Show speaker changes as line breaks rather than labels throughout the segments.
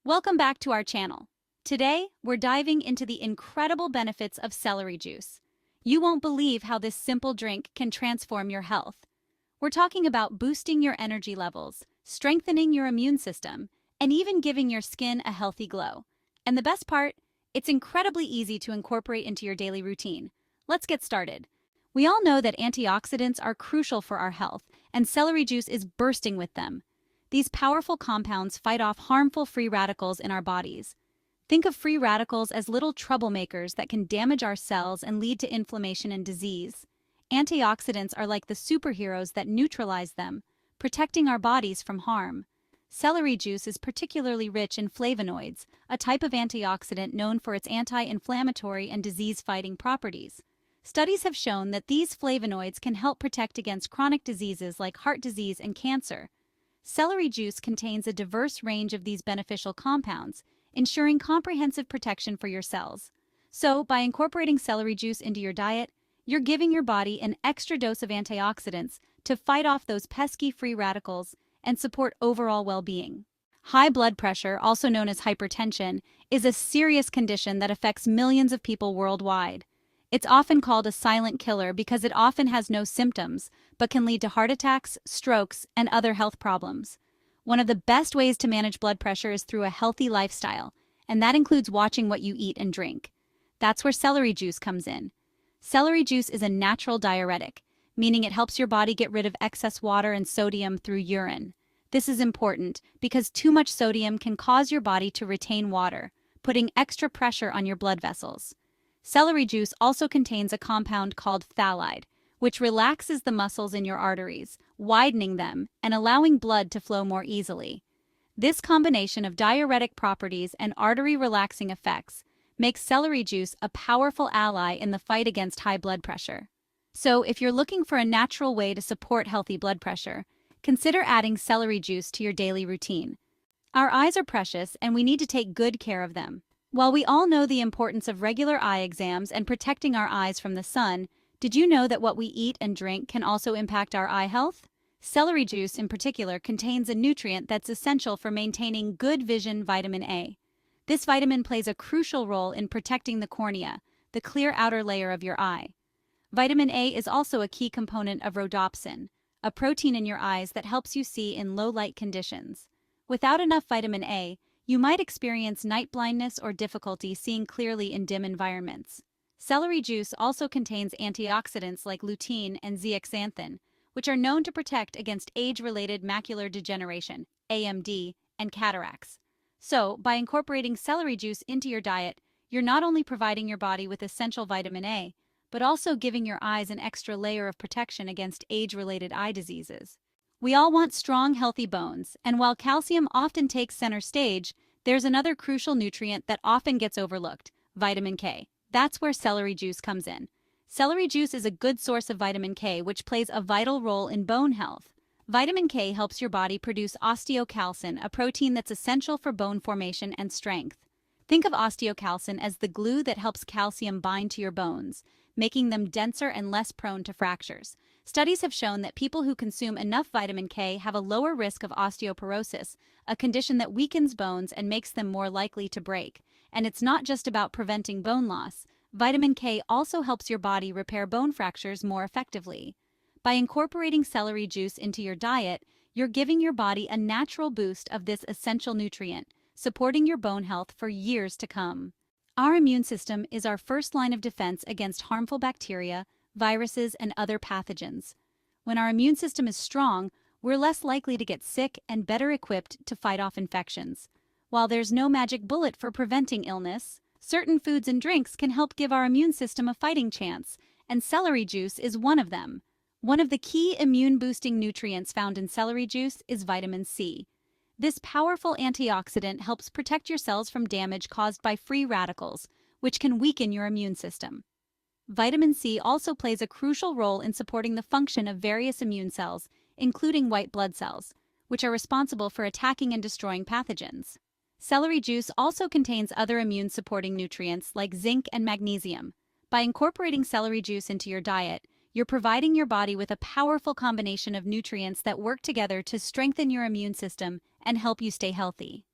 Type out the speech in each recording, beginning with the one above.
Welcome back to our channel. Today, we're diving into the incredible benefits of celery juice. You won't believe how this simple drink can transform your health. We're talking about boosting your energy levels, strengthening your immune system, and even giving your skin a healthy glow. And the best part, it's incredibly easy to incorporate into your daily routine. Let's get started. We all know that antioxidants are crucial for our health, and celery juice is bursting with them. These powerful compounds fight off harmful free radicals in our bodies. Think of free radicals as little troublemakers that can damage our cells and lead to inflammation and disease. Antioxidants are like the superheroes that neutralize them, protecting our bodies from harm. Celery juice is particularly rich in flavonoids, a type of antioxidant known for its anti-inflammatory and disease-fighting properties. Studies have shown that these flavonoids can help protect against chronic diseases like heart disease and cancer. Celery juice contains a diverse range of these beneficial compounds, ensuring comprehensive protection for your cells. So, by incorporating celery juice into your diet, you're giving your body an extra dose of antioxidants to fight off those pesky free radicals and support overall well-being. High blood pressure, also known as hypertension, is a serious condition that affects millions of people worldwide. It's often called a silent killer because it often has no symptoms, but can lead to heart attacks, strokes, and other health problems. One of the best ways to manage blood pressure is through a healthy lifestyle, and that includes watching what you eat and drink. That's where celery juice comes in. Celery juice is a natural diuretic, meaning it helps your body get rid of excess water and sodium through urine. This is important because too much sodium can cause your body to retain water, putting extra pressure on your blood vessels. Celery juice also contains a compound called phthalate, which relaxes the muscles in your arteries, widening them and allowing blood to flow more easily. This combination of diuretic properties and artery-relaxing effects makes celery juice a powerful ally in the fight against high blood pressure. So, if you're looking for a natural way to support healthy blood pressure, consider adding celery juice to your daily routine. Our eyes are precious, and we need to take good care of them. While we all know the importance of regular eye exams and protecting our eyes from the sun, did you know that what we eat and drink can also impact our eye health? Celery juice, in particular, contains a nutrient that's essential for maintaining good vision, vitamin A. This vitamin plays a crucial role in protecting the cornea, the clear outer layer of your eye. Vitamin A is also a key component of rhodopsin, a protein in your eyes that helps you see in low-light conditions. Without enough vitamin A, you might experience night blindness or difficulty seeing clearly in dim environments. Celery juice also contains antioxidants like lutein and zeaxanthin, which are known to protect against age-related macular degeneration, AMD, and cataracts. So, by incorporating celery juice into your diet, you're not only providing your body with essential vitamin A, but also giving your eyes an extra layer of protection against age-related eye diseases. We all want strong, healthy bones, and while calcium often takes center stage, there's another crucial nutrient that often gets overlooked: vitamin K. That's where celery juice comes in. Celery juice is a good source of vitamin K, which plays a vital role in bone health. Vitamin K helps your body produce osteocalcin, a protein that's essential for bone formation and strength. Think of osteocalcin as the glue that helps calcium bind to your bones, making them denser and less prone to fractures. Studies have shown that people who consume enough vitamin K have a lower risk of osteoporosis, a condition that weakens bones and makes them more likely to break. And it's not just about preventing bone loss. Vitamin K also helps your body repair bone fractures more effectively. By incorporating celery juice into your diet, you're giving your body a natural boost of this essential nutrient, supporting your bone health for years to come. Our immune system is our first line of defense against harmful bacteria, viruses, and other pathogens. When our immune system is strong, we're less likely to get sick and better equipped to fight off infections. While there's no magic bullet for preventing illness, certain foods and drinks can help give our immune system a fighting chance, and celery juice is one of them. One of the key immune-boosting nutrients found in celery juice is vitamin C. This powerful antioxidant helps protect your cells from damage caused by free radicals, which can weaken your immune system. Vitamin C also plays a crucial role in supporting the function of various immune cells, including white blood cells, which are responsible for attacking and destroying pathogens. Celery juice also contains other immune-supporting nutrients like zinc and magnesium. By incorporating celery juice into your diet, you're providing your body with a powerful combination of nutrients that work together to strengthen your immune system and help you stay healthy.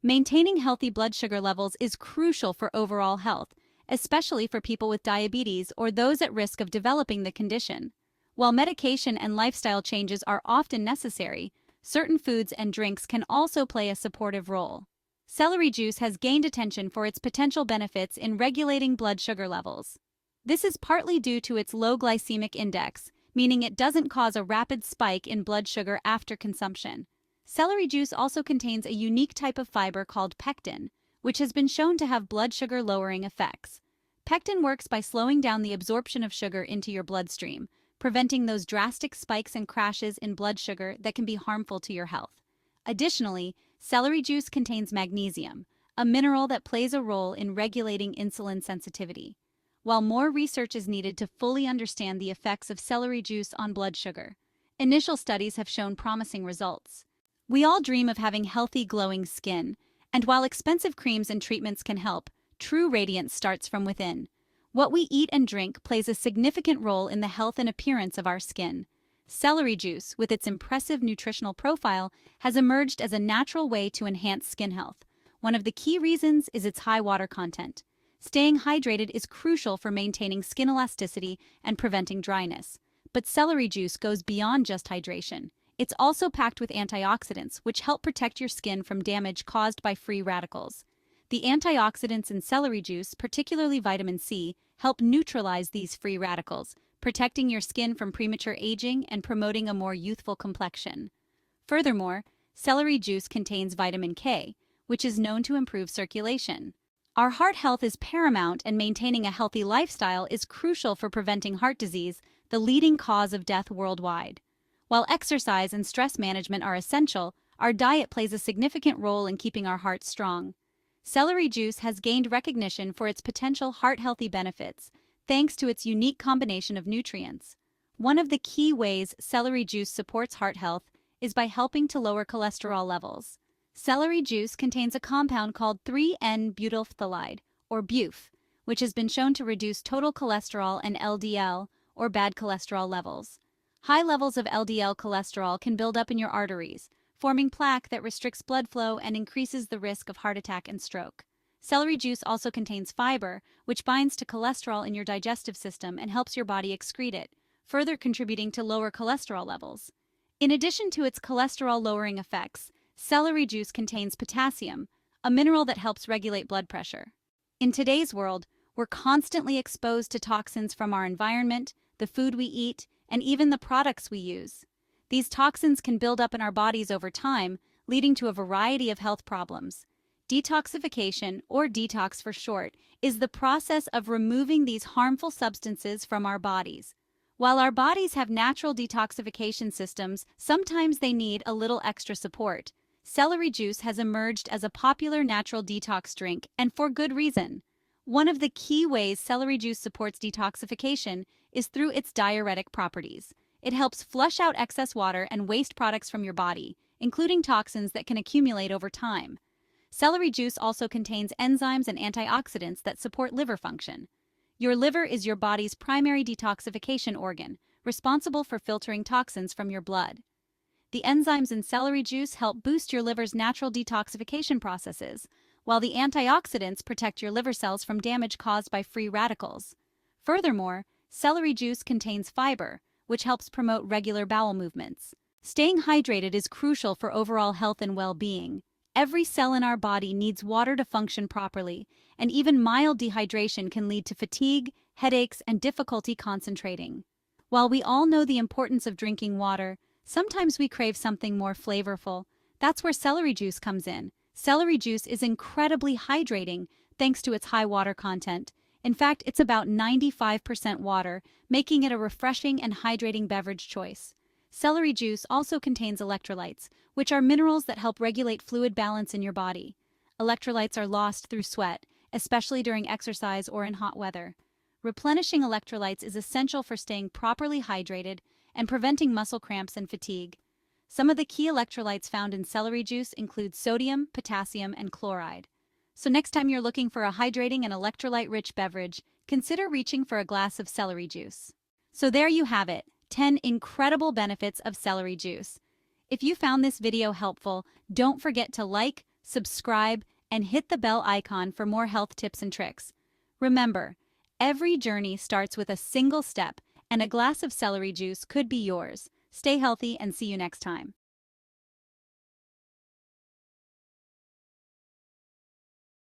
Maintaining healthy blood sugar levels is crucial for overall health, especially for people with diabetes or those at risk of developing the condition. While medication and lifestyle changes are often necessary, certain foods and drinks can also play a supportive role. Celery juice has gained attention for its potential benefits in regulating blood sugar levels. This is partly due to its low glycemic index, meaning it doesn't cause a rapid spike in blood sugar after consumption. Celery juice also contains a unique type of fiber called pectin, which has been shown to have blood sugar lowering effects. Pectin works by slowing down the absorption of sugar into your bloodstream, preventing those drastic spikes and crashes in blood sugar that can be harmful to your health. Additionally, celery juice contains magnesium, a mineral that plays a role in regulating insulin sensitivity. While more research is needed to fully understand the effects of celery juice on blood sugar, initial studies have shown promising results. We all dream of having healthy, glowing skin, and while expensive creams and treatments can help, true radiance starts from within. What we eat and drink plays a significant role in the health and appearance of our skin. Celery juice, with its impressive nutritional profile, has emerged as a natural way to enhance skin health. One of the key reasons is its high water content. Staying hydrated is crucial for maintaining skin elasticity and preventing dryness. But celery juice goes beyond just hydration. It's also packed with antioxidants, which help protect your skin from damage caused by free radicals. The antioxidants in celery juice, particularly vitamin C, help neutralize these free radicals, protecting your skin from premature aging and promoting a more youthful complexion. Furthermore, celery juice contains vitamin K, which is known to improve circulation. Our heart health is paramount, and maintaining a healthy lifestyle is crucial for preventing heart disease, the leading cause of death worldwide. While exercise and stress management are essential, our diet plays a significant role in keeping our hearts strong. Celery juice has gained recognition for its potential heart-healthy benefits, thanks to its unique combination of nutrients. One of the key ways celery juice supports heart health is by helping to lower cholesterol levels. Celery juice contains a compound called 3N-butylphthalide, or BUF, which has been shown to reduce total cholesterol and LDL, or bad cholesterol levels. High levels of LDL cholesterol can build up in your arteries, forming plaque that restricts blood flow and increases the risk of heart attack and stroke. Celery juice also contains fiber, which binds to cholesterol in your digestive system and helps your body excrete it, further contributing to lower cholesterol levels. In addition to its cholesterol-lowering effects, celery juice contains potassium, a mineral that helps regulate blood pressure. In today's world, we're constantly exposed to toxins from our environment, the food we eat, and even the products we use. These toxins can build up in our bodies over time, leading to a variety of health problems. Detoxification, or detox for short, is the process of removing these harmful substances from our bodies. While our bodies have natural detoxification systems, sometimes they need a little extra support. Celery juice has emerged as a popular natural detox drink, and for good reason. One of the key ways celery juice supports detoxification is through its diuretic properties. It helps flush out excess water and waste products from your body, including toxins that can accumulate over time. Celery juice also contains enzymes and antioxidants that support liver function. Your liver is your body's primary detoxification organ, responsible for filtering toxins from your blood. The enzymes in celery juice help boost your liver's natural detoxification processes, while the antioxidants protect your liver cells from damage caused by free radicals. Furthermore, celery juice contains fiber, which helps promote regular bowel movements. Staying hydrated is crucial for overall health and well-being. Every cell in our body needs water to function properly, and even mild dehydration can lead to fatigue, headaches, and difficulty concentrating. While we all know the importance of drinking water, sometimes we crave something more flavorful. That's where celery juice comes in. Celery juice is incredibly hydrating thanks to its high water content. In fact, it's about 95% water, making it a refreshing and hydrating beverage choice. Celery juice also contains electrolytes, which are minerals that help regulate fluid balance in your body. Electrolytes are lost through sweat, especially during exercise or in hot weather. Replenishing electrolytes is essential for staying properly hydrated and preventing muscle cramps and fatigue. Some of the key electrolytes found in celery juice include sodium, potassium, and chloride. So next time you're looking for a hydrating and electrolyte-rich beverage, consider reaching for a glass of celery juice. So there you have it, 10 incredible benefits of celery juice. If you found this video helpful, don't forget to like, subscribe, and hit the bell icon for more health tips and tricks. Remember, every journey starts with a single step, and a glass of celery juice could be yours. Stay healthy and see you next time.